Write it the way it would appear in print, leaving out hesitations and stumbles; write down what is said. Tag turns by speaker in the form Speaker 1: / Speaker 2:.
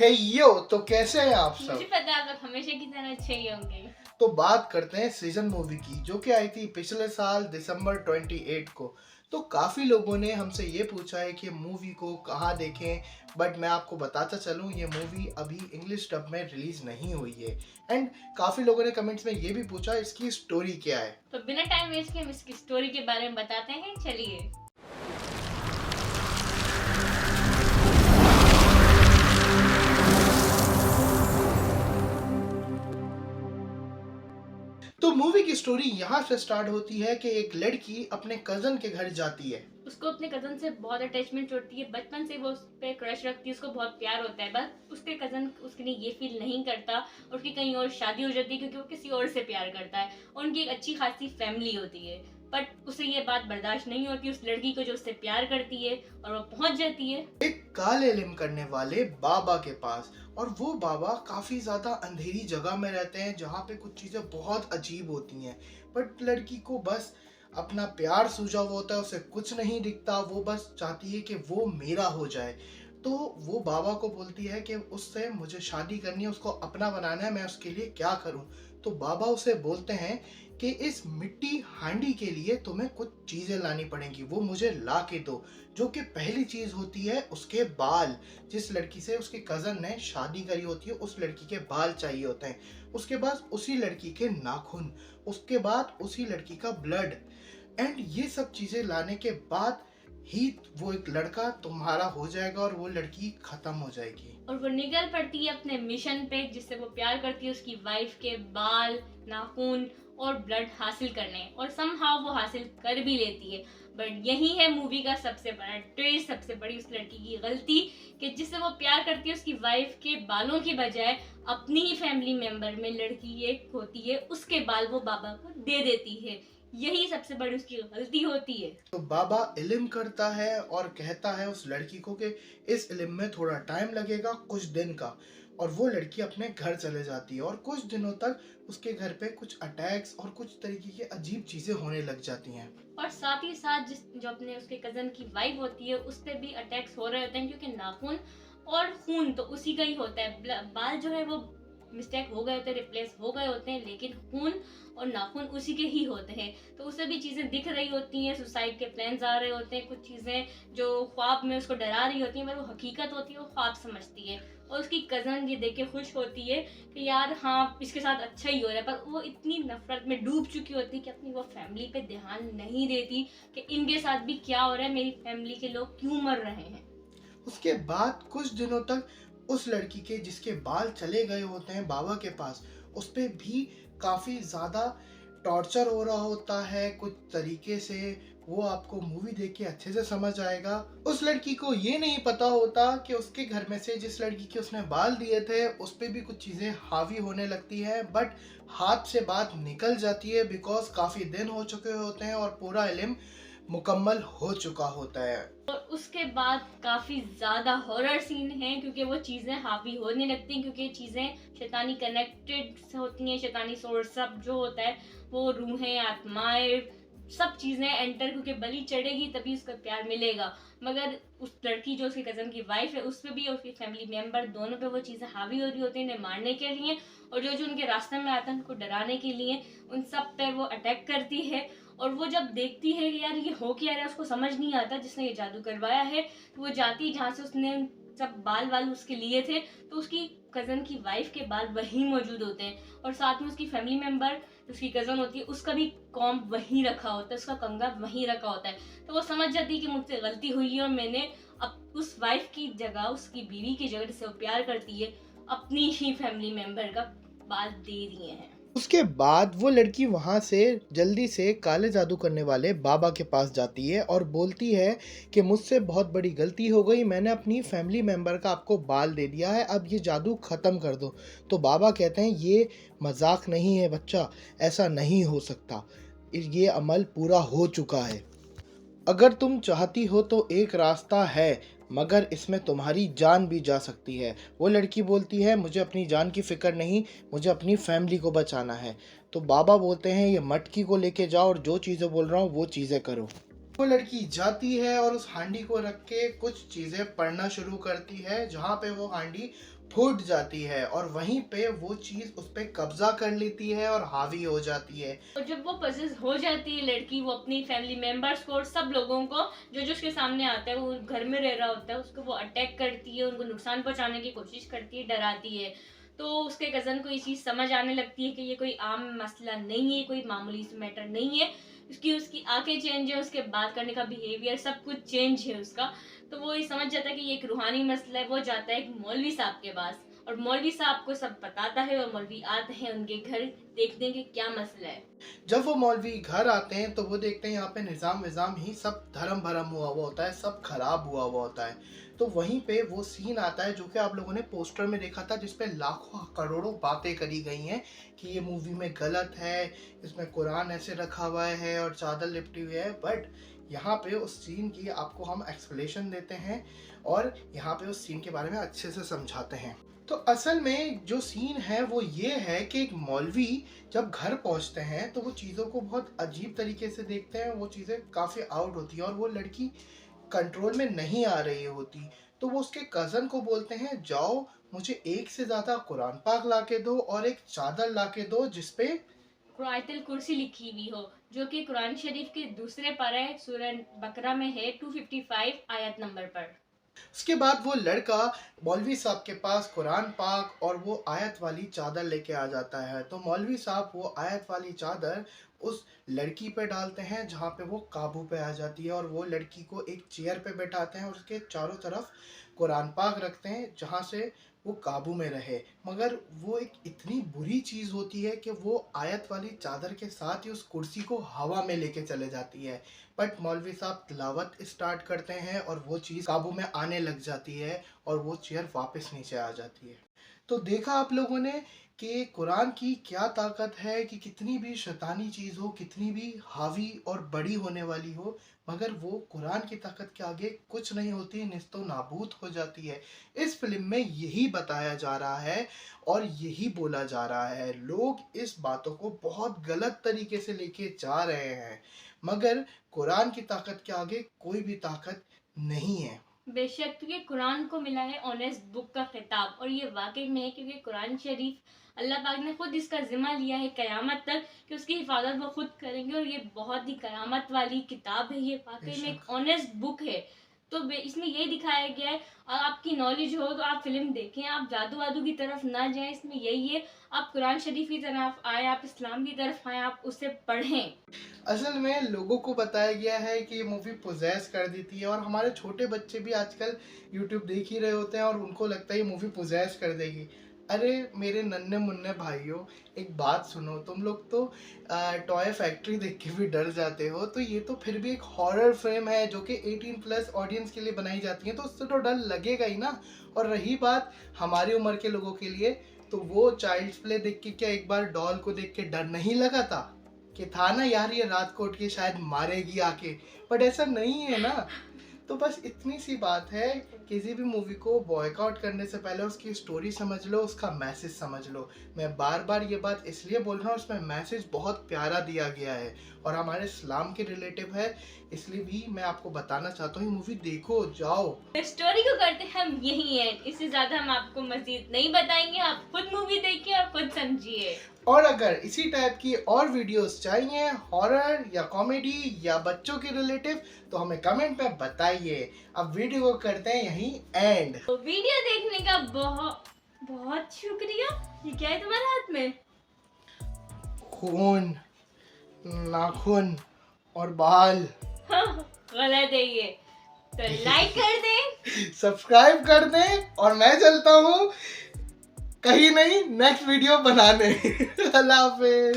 Speaker 1: हे यो, तो कैसे हैं आप सब?
Speaker 2: मुझे पता है आप लोग हमेशा की तरह अच्छे ही होंगे।
Speaker 1: तो बात करते हैं सीजन मूवी की, जो कि आई थी पिछले साल दिसंबर 28 को। तो काफ़ी लोगों ने हमसे ये पूछा है कि मूवी को कहाँ देखें, बट मैं आपको बताता चलूँ ये मूवी अभी इंग्लिश डब में रिलीज़ नहीं हुई है। एंड काफ़ी लोगों ने कमेंट्स में ये भी पूछा इसकी स्टोरी क्या है।
Speaker 2: तो बिना टाइम वेस्ट किए हम इसकी स्टोरी के बारे में बताते हैं। चलिए।
Speaker 1: तो मूवी की स्टोरी यहाँ से स्टार्ट होती है कि एक लड़की अपने कज़न के घर जाती है।
Speaker 2: उसको अपने कजन से बहुत अटैचमेंट होती है, बचपन से वो उस पर क्रश रखती है, उसको बहुत प्यार होता है। बस उसके कजन उसके लिए ये फील नहीं करता और उसकी कहीं और शादी हो जाती है क्योंकि वो किसी और से प्यार करता है और उनकी एक अच्छी खासी फैमिली होती है। बट उसे ये बात बर्दाश्त नहीं होती उस लड़की को जो उससे प्यार करती है, और वो पहुंच जाती है
Speaker 1: एक काले इल्म करने वाले बाबा के पास। और वो बाबा काफी ज्यादा अंधेरी जगह में रहते हैं जहाँ पे कुछ चीजें बहुत अजीब होती हैं। बट लड़की को बस अपना प्यार सूझा हुआ होता है, उसे कुछ नहीं दिखता, वो बस चाहती है कि वो मेरा हो जाए। तो वो बाबा को बोलती है कि उससे मुझे शादी करनी है, उसको अपना बनाना है, मैं उसके लिए क्या करूं। तो बाबा उसे बोलते हैं कि इस मिट्टी हांडी के लिए तुम्हें कुछ चीजें लानी पड़ेंगी, वो मुझे ला के दो। जो कि पहली चीज होती है उसके बाल। जिस लड़की से उसके कजन ने शादी करी होती है उस लड़की के बाल चाहिए होते हैं। उसके बाद उसी लड़की के नाखून, उसके बाद उसी लड़की का ब्लड। एंड ये सब चीजें लाने के बाद ही वो एक लड़का तुम्हारा हो जाएगा और वो लड़की खत्म हो जाएगी।
Speaker 2: और वो निकल पड़ती है अपने मिशन पे जिससे वो प्यार करती है, उसकी वाइफ के बाल, नाखून और ब्लड हासिल करने, और समहाउ वो हासिल कर भी लेती है। बट यही है मूवी का सबसे बड़ा ट्विस्ट, सबसे बड़ी उस लड़की की गलती कि जिससे वो प्यार करती है उसकी वाइफ के बालों की बजाय अपनी ही फैमिली मेंबर में लड़की एक होती है, उसके बाल वो बाबा को दे देती है। यही सबसे बड़ी उसकी गलती होती है।
Speaker 1: तो बाबा इल्म करता है और कहता है उस लड़की को कि इस इल्म में थोड़ा टाइम लगेगा, कुछ दिन का। और वो लड़की अपने घर चले जाती है और कुछ दिनों तक उसके घर पे कुछ अटैक्स और कुछ तरीके की अजीब चीजें होने लग जाती हैं।
Speaker 2: और साथ ही साथ जो अपने उसके कजन की वाइफ होती है उस पर भी अटैक्स हो रहे होते हैं, क्योंकि नाखून और खून तो उसी का ही होता है। बाल जो है वो मिस्टेक हो गए होते हैं, रिप्लेस हो गए होते हैं, लेकिन खून और नाखून उसी के ही होते हैं। तो उसे भी चीजें दिख रही होती हैं, सुसाइड के प्लान्स आ रहे होते हैं, कुछ चीजें जो ख्वाब में उसको डरा रही होती हैं पर वो हकीकत होती है, वो ख्वाब समझती है। और उसकी कजन ये देख के खुश होती है कि यार हाँ इसके साथ अच्छा ही हो रहा है, पर वो इतनी नफरत में डूब चुकी होती है कि अपनी वो फैमिली पे ध्यान नहीं देती कि इनके साथ भी क्या हो रहा है, मेरी फैमिली के लोग क्यों मर रहे हैं।
Speaker 1: उसके बाद कुछ दिनों तक उस लड़की के जिसके बाल चले गए होते हैं बाबा के पास, उस पे भी काफी ज्यादा टॉर्चर हो रहा होता है कुछ तरीके से। वो आपको मूवी देख के अच्छे से समझ आएगा। उस लड़की को ये नहीं पता होता कि उसके घर में से जिस लड़की के उसने बाल दिए थे उस पे भी कुछ चीजें हावी होने लगती है। बट हाथ से बात निकल जाती है बिकॉज काफी दिन हो चुके होते हैं और पूरा इल्म मुकम्मल हो चुका होता है।
Speaker 2: और उसके बाद काफी ज्यादा हॉरर सीन है क्योंकि वो चीजें हावी होने लगती हैं, क्योंकि चीजें शैतानी कनेक्टेड होती हैं, शैतानी सोर्स सब जो होता है वो रूहें, आत्माएं, सब चीजें एंटर, क्योंकि बलि चढ़ेगी तभी उसका प्यार मिलेगा। मगर उस लड़की जो उसकी कजन की वाइफ है उस पे भी और उसकी फैमिली मेंबर दोनों पे वो चीजें हावी हो रही होती हैं इन्हें मारने के लिए, और जो जो उनके रास्ते में आता है उनको डराने के लिए उन सब पे वो अटैक करती है। और वो जब देखती है कि यार ये हो क्या रहा है, उसको समझ नहीं आता जिसने ये जादू करवाया है, तो वो जाती है जहाँ से उसने सब बाल वाल उसके लिए थे, तो उसकी कजन की वाइफ के बाल वहीं मौजूद होते हैं, और साथ में उसकी फैमिली मेंबर उसकी कजन होती है उसका भी कॉम्ब वहीं रखा होता है, उसका कंघा वहीं रखा होता है। तो वो समझ जाती है कि मुझसे गलती हुई है और मैंने अब उस वाइफ की जगह, उसकी बीवी की जगह जिससे वो प्यार करती है, अपनी ही फैमिली मेंबर का बाल दे दिए हैं।
Speaker 1: उसके बाद वो लड़की वहाँ से जल्दी से काले जादू करने वाले बाबा के पास जाती है और बोलती है कि मुझसे बहुत बड़ी गलती हो गई, मैंने अपनी फैमिली मेंबर का आपको बाल दे दिया है, अब ये जादू ख़त्म कर दो। तो बाबा कहते हैं ये मजाक नहीं है बच्चा, ऐसा नहीं हो सकता, ये अमल पूरा हो चुका है। अगर तुम चाहती हो तो एक रास्ता है, मगर इसमें तुम्हारी जान भी जा सकती है। वो लड़की बोलती है मुझे अपनी जान की फिक्र नहीं, मुझे अपनी फैमिली को बचाना है। तो बाबा बोलते हैं ये मटकी को लेके जाओ और जो चीज़ें बोल रहा हूँ वो चीज़ें करो। वो लड़की जाती है और उस हांडी को रख के कुछ चीज़ें पढ़ना शुरू करती है, जहाँ पे वो हांडी फूट जाती है और वहीं पे वो चीज उस पे कब्जा कर लेती है और हावी हो जाती है।
Speaker 2: और जब वो पजेस हो जाती है लड़की, वो अपनी फैमिली मेंबर्स को और सब लोगों को जो उसके सामने आता है, वो घर में रह रहा होता है, उसको वो अटैक करती है, उनको नुकसान पहुंचाने की कोशिश करती है, डराती है। तो उसके कज़न को ये चीज़ समझ आने लगती है कि ये कोई आम मसला नहीं है, कोई मामूली सा मैटर नहीं है। उसकी आंखें चेंज है, उसके बात करने का बिहेवियर सब कुछ चेंज है उसका। तो वो ये समझ जाता है कि ये एक रूहानी मसला है। वो जाता है एक मौलवी साहब के पास और मौलवी साहब को सब बताता है और मौलवी आते हैं उनके घर देखते हैं कि क्या मसला है।
Speaker 1: जब वो मौलवी घर आते हैं तो वो देखते हैं यहाँ पे निज़ाम विज़ाम ही सब धर्म भरम हुआ हुआ होता है, सब खराब हुआ हुआ होता है। तो वहीं पे वो सीन आता है जो कि आप लोगों ने पोस्टर में देखा था, जिसपे लाखों करोड़ों बातें करी गई हैं कि ये मूवी में गलत है, इसमें कुरान ऐसे रखा हुआ है और चादर लिपटी हुई है। बट यहाँ पे उस सीन की आपको हम एक्सप्लेनेशन देते हैं और यहाँ पे उस सीन के बारे में अच्छे से समझाते हैं। तो असल में जो सीन है वो ये है कि एक मौलवी जब घर पहुंचते हैं तो वो चीज़ों को बहुत अजीब तरीके से देखते हैं, वो चीज़ें काफ़ी आउट होती हैं और वो लड़की कंट्रोल में नहीं आ रही होती। तो वो उसके कज़न को बोलते हैं, जाओ मुझे एक से ज़्यादा कुरान पाक ला के दो और एक चादर ला के दो जिसपे
Speaker 2: आयतुल कुर्सी लिखी हुई हो, जो कि कुरान शरीफ के दूसरे पारे सूरह बकरा में है 255 आयत नंबर पर।
Speaker 1: उसके बाद वो लड़का मौलवी साहब के पास कुरान पाक और वो आयत वाली चादर लेके आ जाता है। तो मौलवी साहब वो आयत वाली चादर उस लड़की पे डालते हैं जहाँ पे वो काबू पे आ जाती है और वो लड़की को एक चेयर पे बैठाते हैं और उसके चारों तरफ कुरान पाक रखते हैं जहाँ से वो काबू में रहे। मगर वो एक इतनी बुरी चीज़ होती है कि वो आयत वाली चादर के साथ ही उस कुर्सी को हवा में लेके चले जाती है। बट मौलवी साहब तिलावत स्टार्ट करते हैं और वो चीज़ काबू में आने लग जाती है और वो चेयर वापस नीचे आ जाती है। तो देखा आप लोगों ने कि कुरान की क्या ताकत है कि कितनी भी शैतानी चीज़ हो, कितनी भी हावी और बड़ी होने वाली हो, मगर वो कुरान की ताकत के आगे कुछ नहीं होती, निस्तो नाबूद हो जाती है। इस फिल्म में यही बताया जा रहा है और यही बोला जा रहा है। लोग इस बातों को बहुत गलत तरीके से लेके जा रहे हैं, मगर कुरान की ताकत के आगे कोई भी ताकत नहीं है।
Speaker 2: बेशक, क्योंकि कुरान को मिला है ऑनेस्ट बुक का खिताब, और ये वाकई में है क्योंकि कुरान शरीफ अल्लाह पाक ने खुद इसका जिम्मा लिया है क़यामत तक कि उसकी हिफाजत वो खुद करेंगे। और ये बहुत ही क़यामत वाली किताब है, ये वाकई में एक ऑनेस्ट बुक है। तो इसमें यही दिखाया गया है। और आपकी नॉलेज हो तो आप फिल्म देखें, आप जादू वादू की तरफ ना जाएं। इसमें यही है, आप कुरान शरीफ की तरफ आए, आप इस्लाम की तरफ आए, आप उसे पढ़ें।
Speaker 1: असल में लोगों को बताया गया है कि ये मूवी पोजेस कर देती है और हमारे छोटे बच्चे भी आजकल यूट्यूब देख ही रहे होते हैं और उनको लगता है ये मूवी पोजेस कर देगी। अरे मेरे नन्हे मुन्ने भाइयों, एक बात सुनो, तुम लोग तो टॉय फैक्ट्री देख के भी डर जाते हो, तो ये तो फिर भी एक हॉरर फिल्म है जो कि 18+ ऑडियंस के लिए बनाई जाती है, तो उससे तो डर लगेगा ही ना। और रही बात हमारी उम्र के लोगों के लिए, तो वो चाइल्ड्स प्ले देख के क्या एक बार डॉल को देख के डर नहीं लगा था कि था ना यार ये रात को उठ के शायद मारेगी आके, बट ऐसा नहीं है ना। तो बस इतनी सी बात है, किसी भी मूवी को बॉयकआउट करने से पहले उसकी स्टोरी समझ लो, उसका मैसेज समझ लो। मैं बार बार ये बात इसलिए बोल रहा हूँ, उसमें मैसेज बहुत प्यारा दिया गया है और हमारे इस्लाम के रिलेटिव है, इसलिए भी मैं आपको बताना चाहता हूँ ये मूवी देखो, जाओ।
Speaker 2: स्टोरी को करते हम यही है, इससे ज्यादा हम आपको मजीद नहीं बताएंगे। आप खुद मूवी देखिए और खुद समझिए।
Speaker 1: और अगर इसी टाइप की और वीडियोस चाहिए, हॉरर या कॉमेडी या बच्चों के रिलेटिव, तो हमें कमेंट में बताइए। अब वीडियो को करते हैं यहीं एंड।
Speaker 2: तो वीडियो देखने का बहुत बहुत शुक्रिया। ये क्या है तुम्हारे हाथ में?
Speaker 1: खून, नाखून और बाल।
Speaker 2: गलत है ये, तो लाइक कर दें,
Speaker 1: सब्सक्राइब कर दें और मैं चलता हूँ कहीं नहीं, नेक्स्ट वीडियो बनाने। अल्लाह हाफिज।